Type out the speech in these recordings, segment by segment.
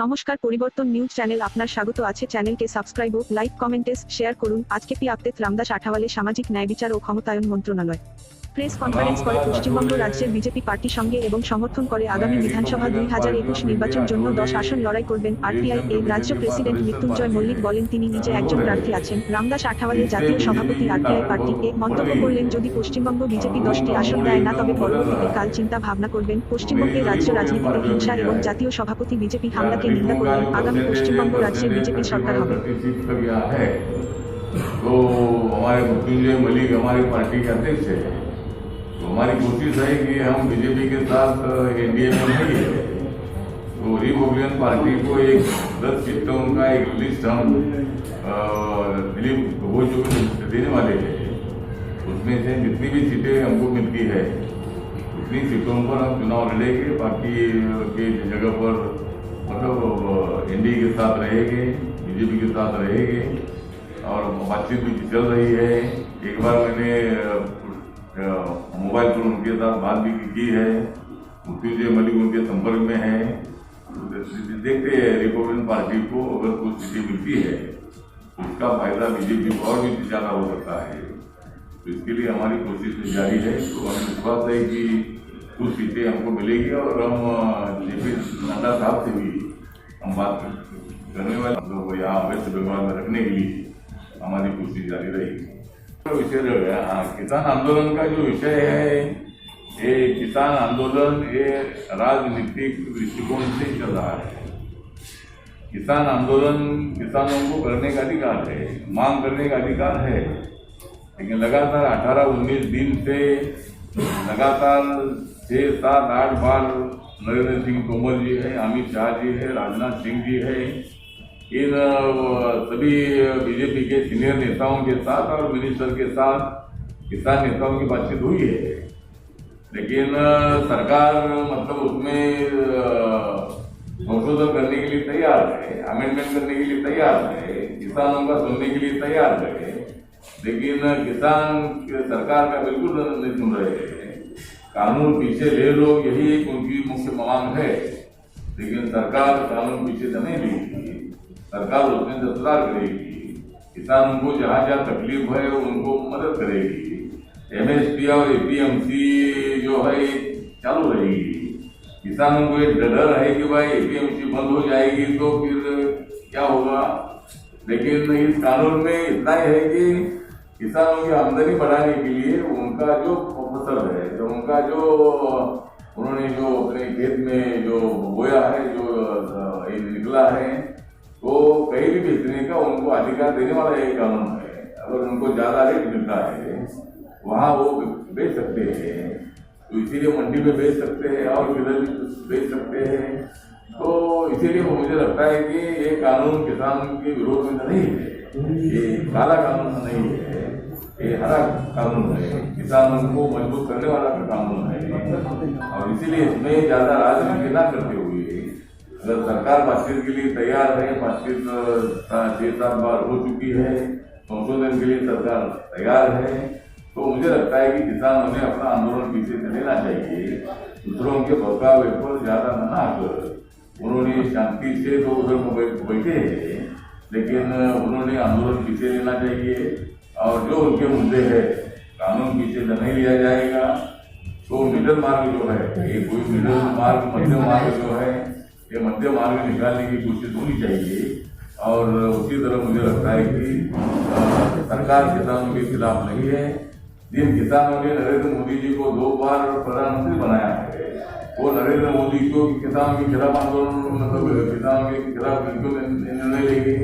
নমস্কার, পরিবর্তন news channel আপনার স্বাগত আছে। চ্যানেলকে সাবস্ক্রাইব ও লাইক কমেন্টস শেয়ার করুন। আজকে পি আপডেট রামদাস আঠাওয়ালে সামাজিক ন্যায় বিচার ও ক্ষমতায়ন মন্ত্রণালয় প্রেস কনফারেন্স করে পশ্চিমবঙ্গ রাজ্যের বিজেপি পার্টি সঙ্গে এবং সমর্থন করে আগামী বিধানসভা 2021 নির্বাচন জন্য 10 আসন লড়াই করবেন। আরপিআই এর রাজ্য প্রেসিডেন্ট মৃত্যুঞ্জয় মল্লিক বলেন তিনি নিজে একজন প্রার্থী আছেন। রামদাস আঠাওয়ালে জাতীয় সভাপতি আরপিআই পার্টি এ মন্তব্য করলেন যদি পশ্চিমবঙ্গ বিজেপি 10টি আসন দেয় না তবে পরবর্তীতে কাল চিন্তা ভাবনা করবেন। পশ্চিমবঙ্গের রাজ্য রাজনীতিতে হিংসা এবং জাতীয় সভাপতি বিজেপি হামলাকে নিন্দা করলেন। আগামী পশ্চিমবঙ্গ রাজ্যে বিজেপি সরকার হবে। तो हमारे मृत्युंजय मलिक हमारी पार्टी के अध्यक्ष है। तो हमारी कोशिश है कि हम बीजेपी के साथ एनडीए में नहीं है। तो रिपब्लिकन पार्टी को एक 10 सीटों का एक लिस्ट हम दिलीप घोष जो देने वाले हैं, उसमें से जितनी भी सीटें हमको मिलती है उतनी सीटों पर हम चुनाव लड़ेंगे। बाकी के जगह पर मतलब एनडीए के साथ रहेंगे, बीजेपी के साथ रहेंगे और बातचीत भी चल रही है। एक बार मैंने मोबाइल पर उनके साथ बात भी की है। मृत्युंजय मलिक उनके संपर्क में है। देखते हैं रिपब्लिकन पार्टी को अगर कुछ सीटें मिलती है उसका फायदा बीजेपी को और भी ज्यादा हो सकता है। तो इसके लिए हमारी कोशिश जारी है। तो हमें विश्वास है कि कुछ सीटें हमको मिलेगी और हम जेपी नड्डा साहब से भी हम बात करने वाले लोग यहाँ वेस्ट बंगाल में रखने के लिए हमारी कोशिश जारी रहेगी। विषय जो है किसान आंदोलन का जो विषय है, ये किसान आंदोलन ये राजनीतिक दृष्टिकोण से चल रहा है। किसान आंदोलन किसानों को करने का अधिकार है, मांग करने का अधिकार है, लेकिन लगातार 18-19 दिन से लगातार 6, 7, 8 बार नरेंद्र सिंह तोमर जी है, अमित शाह जी है, राजनाथ सिंह जी है, इन सभी बीजेपी के सीनियर नेताओं के साथ और मिनिस्टर के साथ किसान नेताओं की बातचीत हुई है। लेकिन सरकार मतलब उसमें संशोधन करने के लिए तैयार है, अमेंडमेंट करने के लिए तैयार है, किसानों का सुनने के लिए तैयार है, लेकिन किसान सरकार का बिल्कुल नहीं सुन रहे हैं। कानून पीछे ले लो, यही एक उनकी मुख्य मांग है, लेकिन सरकार कानून पीछे नहीं लेगी। सरकार उसमें दस्तकार करेगी, किसानों को जहाँ जहाँ तकलीफ है उनको मदद करेगी। एमएसपी और एपीएमसी जो है चालू रहेगी। किसानों को एक डर है कि भाई एपीएमसी बंद हो जाएगी तो फिर क्या होगा, लेकिन इस कानून में इतना ही है कि किसानों की आमदनी बढ़ाने के लिए उनका जो फसल है, जो उनका जो उन्होंने जो अपने खेत में जो बोया है, जो निकला है, तो कहीं भी बेचने का उनको अधिकार देने वाला यही कानून है। अगर उनको ज्यादा रेट मिलता है वहाँ वो बेच सकते हैं, तो इसीलिए मंडी में बेच सकते हैं और किधर भी बेच सकते हैं। तो इसीलिए मुझे लगता है कि ये कानून किसान के विरोध में नहीं है, ये काला कानून नहीं है, ये हरा कानून है, किसानों को मजबूत करने वाला कानून है। और इसीलिए इसमें ज्यादा राजनीति न करते हुए अगर सरकार बातचीत के लिए तैयार है, बातचीत 6-7 बार हो चुकी है, संशोधन के लिए सरकार तैयार है, तो मुझे लगता है कि किसानों ने अपना आंदोलन पीछे से लेना चाहिए। दूसरों के बहकावे पर ज्यादा न आकर उन्होंने शांति से तो उधर बैठे हैं, लेकिन उन्होंने आंदोलन पीछे लेना चाहिए और जो उनके मुद्दे हैं कानून पीछे नहीं लिया जाएगा। तो मिडल मार्ग जो है, ये कोई मिडल मार्ग मध्य मार्ग जो है, ये मध्य मार्ग निकालने की कोशिश होनी चाहिए। और उसी तरह मुझे लगता है कि सरकार किसानों के खिलाफ नहीं है। जिन किसानों ने नरेंद्र मोदी जी को 2 बार प्रधानमंत्री बनाया है, वो नरेंद्र मोदी को किसानों के खिलाफ आंदोलन मतलब किसानों के खिलाफ निर्णय लेंगे,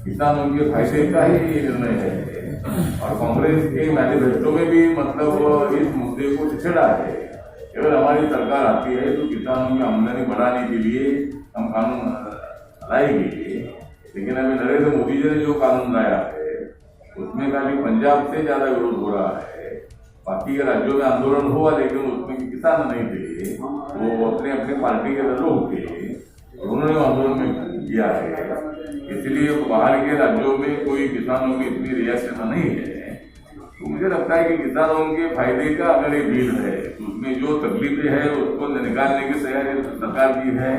किसानों के फायदे का ही निर्णय है। और कांग्रेस के मैनिफेस्टो में भी मतलब इस मुद्दे को छेड़ा है। अगर हमारी सरकार आती है तो किसानों की आमदनी बढ़ाने के लिए हम कानून लाएंगे, लेकिन अभी नरेंद्र मोदी जी ने जो कानून लाया है उसमें खाली पंजाब से ज्यादा विरोध हो रहा है। बाकी के राज्यों में आंदोलन हुआ लेकिन उसमें किसान नहीं थे, वो अपने अपने पार्टी के लोग थे, उन्होंने आंदोलन में किया है। इसलिए बाहर के राज्यों में कोई किसानों की इतनी रिएक्शन नहीं है। तो मुझे लगता है कि किसानों के फायदे का अगर ये बिल है तो उसमें जो तकलीफें हैं उसको निकालने की तैयारी सरकार की है।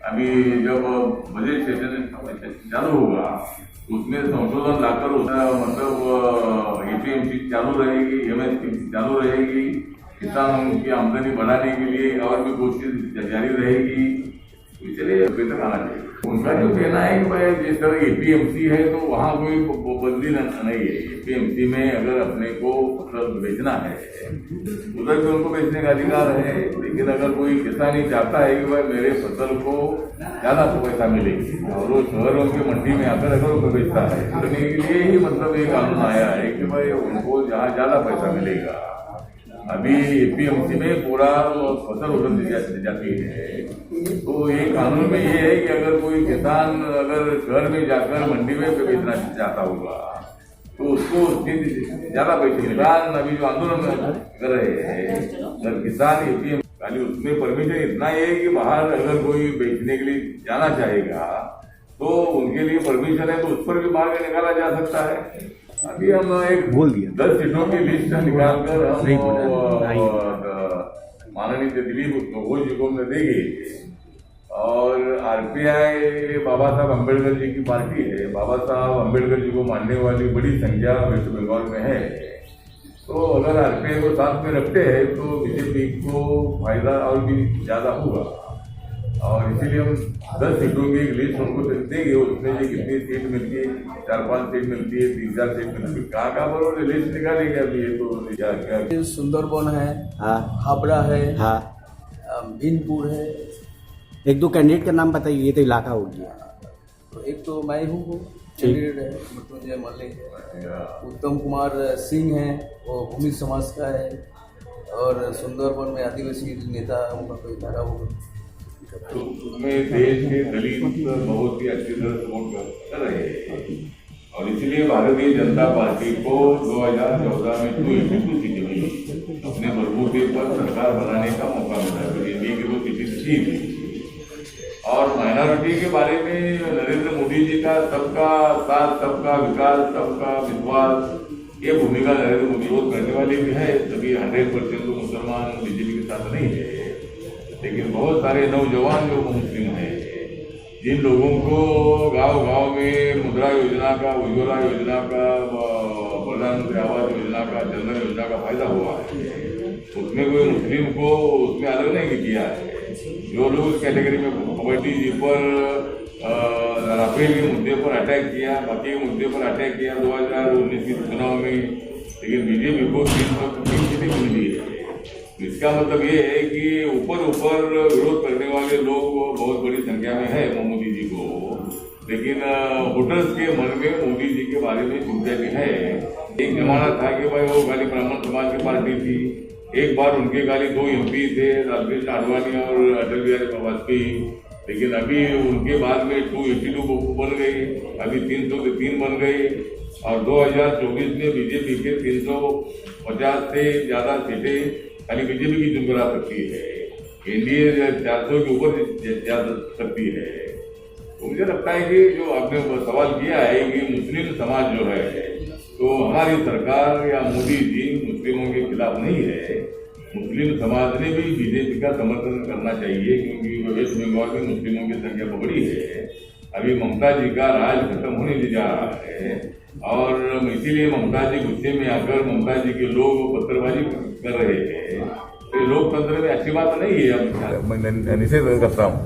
अभी जब बजट सेशन चालू होगा उसमें संशोधन लाकर उसका मतलब एपीएमसी चालू रहेगी, एमएसपी चालू रहेगी, किसानों की आमदनी बढ़ाने के लिए और भी कोशिश जारी रहेगी, इसलिए बेहतर आना चाहिए। उनका जो कहना है कि भाई जिस तरह एपीएमसी है तो वहाँ कोई बदली नहीं है। एपीएमसी में अगर अपने को फसल बेचना है उधर भी उनको बेचने का अधिकार है, लेकिन अगर कोई किसान ही चाहता है कि भाई मेरे फसल को ज्यादा पैसा मिलेगी और वो शहरों की मंडी में आकर अगर वो बेचता है करने के लिए ही मतलब ये कानून आया है कि भाई उनको जहाँ ज्यादा पैसा मिलेगा। अभी एपीएमसी में पूरा फसल उधर दी जाती है, तो ये कानून में ये है कि अगर कोई किसान अगर शहर में जाकर मंडी में बेचना चाहता होगा तो उसको उसके ज्यादा पैसे। किसान अभी जो आंदोलन कर रहे हैं अगर किसान एपीएम खाली उसमें परमिशन इतना ही है कि बाहर अगर कोई बेचने के लिए जाना चाहेगा तो उनके लिए परमिशन है, तो उस पर भी मार्ग निकाला जा सकता है। अभी हम एक 10 सीटों की लिस्ट निकालकर हम माननीय दिलीप घोष जी को हमने देगी और आरपीआई बाबा साहब अम्बेडकर जी की पार्टी है। बाबा साहब अम्बेडकर जी को मानने वाली बड़ी संख्या वेस्ट बंगाल में है, तो अगर आरपीआई को साथ में रखते हैं तो बीजेपी को फायदा और भी ज्यादा होगा और इसीलिए हम 10 सीटों की एक लिस्ट उनको देंगे। उसमें से कितनी सीट मिलती है, 4-5 सीट मिलती है, 3-4 सीट मिलती है, कहाँ पर लिस्ट निकालेंगे अभी ये तो क्या सुंदरबन है, हाँ हावड़ा है, हाँ, भीनपुर है। एक दो कैंडिडेट का नाम बताइए, ये तो इलाका हो गया। तो एक तो मैं हूँ कैंडिडेट है, मृत्युंजय मल्लिक है, उत्तम कुमार सिंह है वो भूमि समाज का है और सुंदरबन में आदिवासी नेता उनका कोई धारा होगा। तो उसमें देश के दलित बहुत ही अच्छी तरह सपोर्ट कर रहे हैं और इसलिए भारतीय जनता पार्टी को 2014 में 282 सीटें मिली, अपने बलबूते पर सरकार बनाने का मौका मिला। तो एनडीए की 2 सीटें थी और माइनॉरिटी के बारे में नरेंद्र मोदी जी का सबका साथ, सबका विकास, सबका विश्वास, ये भूमिका नरेंद्र मोदी बहुत करने वाले भी है। तभी 100% तो मुसलमान बीजेपी के साथ नहीं है, लेकिन बहुत सारे नौजवान जो मुस्लिम हैं जिन लोगों को गांव-गांव में मुद्रा योजना का, उज्ज्वला योजना का, प्रधानमंत्री आवास योजना का, जनधन योजना का फायदा हुआ है, उसमें कोई मुस्लिम को उसमें अलग नहीं किया है। जो लोग उस कैटेगरी में मोदी जी पर राफेल के मुद्दे पर अटैक किया, बाकी के मुद्दे पर अटैक किया 2019 के चुनाव में, लेकिन बीजेपी को 3 सीटें मिली है। इसका मतलब ये है कि ऊपर विरोध करने वाले लोग बहुत बड़ी संख्या में है मोदी जी को, लेकिन वोटर्स के मन में मोदी जी के बारे में चिंता भी है। एक जमाना था कि भाई वो खाली ब्राह्मण समाज की पार्टी थी, एक बार उनके खाली 2 MP थे, लालकृष्ण आडवाणी और अटल बिहारी वाजपेयी, लेकिन अभी उनके बाद में 282 बन गई, अभी 300 के 3 बन गए और 2024 में बीजेपी के 350 से ज्यादा सीटें खाली बीजेपी की चुन करा सकती है, एनडीए 400 के ऊपर जा सकती है। तो मुझे लगता है कि जो आपने सवाल किया है कि मुस्लिम समाज जो है, तो हमारी सरकार या मोदी जी मुस्लिमों के खिलाफ नहीं है। मुस्लिम समाज ने भी बीजेपी का समर्थन करना चाहिए क्योंकि वेस्ट बंगाल में मुस्लिमों की संख्या बड़ी है। अभी ममता जी का राज खत्म होने जा रहा है और इसीलिए ममता जी गुस्से में आकर ममता जी के लोग पत्थरबाजी कर रहे हैं। तो लोकतंत्र में अच्छी बात नहीं है। अब मैं निषेध करता हूँ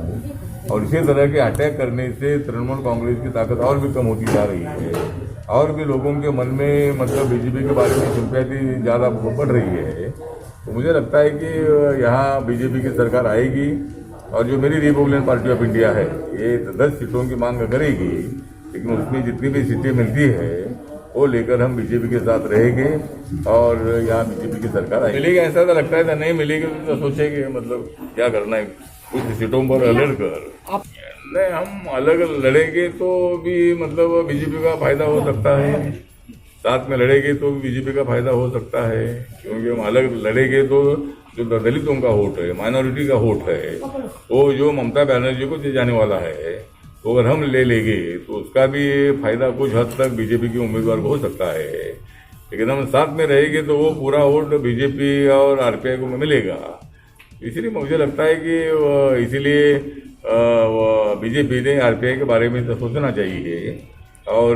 और इसी तरह के अटैक करने से तृणमूल कांग्रेस की ताकत और भी कम होती जा रही है और भी लोगों के मन में मतलब बीजेपी के बारे में सिंपैथी ज़्यादा बढ़ रही है। तो मुझे लगता है कि यहाँ बीजेपी की सरकार आएगी और जो मेरी रिपब्लिकन पार्टी ऑफ इंडिया है ये 10 सीटों की मांग करेगी, लेकिन उसमें जितनी भी सीटें मिलती है वो लेकर हम बीजेपी के साथ रहेंगे और यहाँ बीजेपी की सरकार आएगी। मिलेगी ऐसा तो लगता है, नहीं मिलेगी तो सोचेंगे मतलब क्या करना है, कुछ सीटों पर लड़कर नहीं हम अलग लड़ेंगे तो भी मतलब बीजेपी का फायदा हो सकता है, साथ में लड़ेंगे तो बीजेपी का फायदा हो सकता है, क्योंकि हम अलग लड़ेंगे तो जो दलितों का वोट है, माइनॉरिटी का वोट है, वो जो ममता बनर्जी को दिए जाने वाला है, तो अगर हम ले लेंगे तो उसका भी फायदा कुछ हद तक बीजेपी के उम्मीदवार को हो सकता है। लेकिन हम साथ में रहेंगे तो वो पूरा वोट बीजेपी और आरपीआई को मिलेगा। इसलिए मुझे लगता है कि इसीलिए बीजेपी ने आरपीआई के बारे में तो सोचना चाहिए। और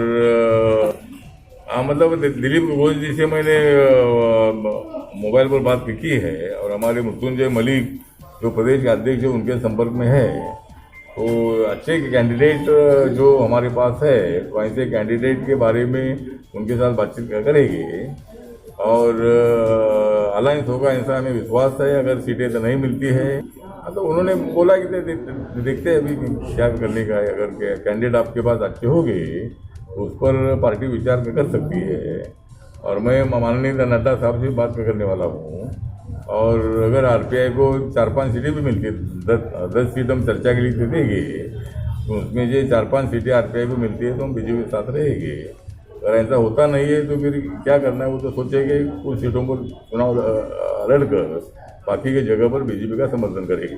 मतलब दिलीप घोष जी से मैंने मोबाइल पर बात की है और हमारे मृत्युंजय मलिक जो प्रदेश के अध्यक्ष है उनके संपर्क में है। तो अच्छे कैंडिडेट जो हमारे पास है तो ऐसे कैंडिडेट के बारे में उनके साथ बातचीत करेंगे और अलायंस होगा, ऐसा हमें विश्वास है। अगर सीटें तो नहीं मिलती है तो उन्होंने बोला कि देखते हैं अभी क्या करने का है। अगर कैंडिडेट आपके पास अच्छे होंगे तो उस पर पार्टी विचार कर सकती है। और मैं माननीय नड्डा साहब से बात करने वाला हूँ। और अगर आरपीआई को 4-5 सीटें भी मिलती है, 10 सीट हम चर्चा के लिए दे देंगे, तो उसमें जो 4-5 सीटें आरपीआई को मिलती है तो हम बीजेपी के साथ रहेंगे। अगर ऐसा होता नहीं है तो फिर क्या करना है वो तो सोचेंगे। कुछ सीटों पर चुनाव लड़कर बाकी की जगह पर बीजेपी का समर्थन करेगी।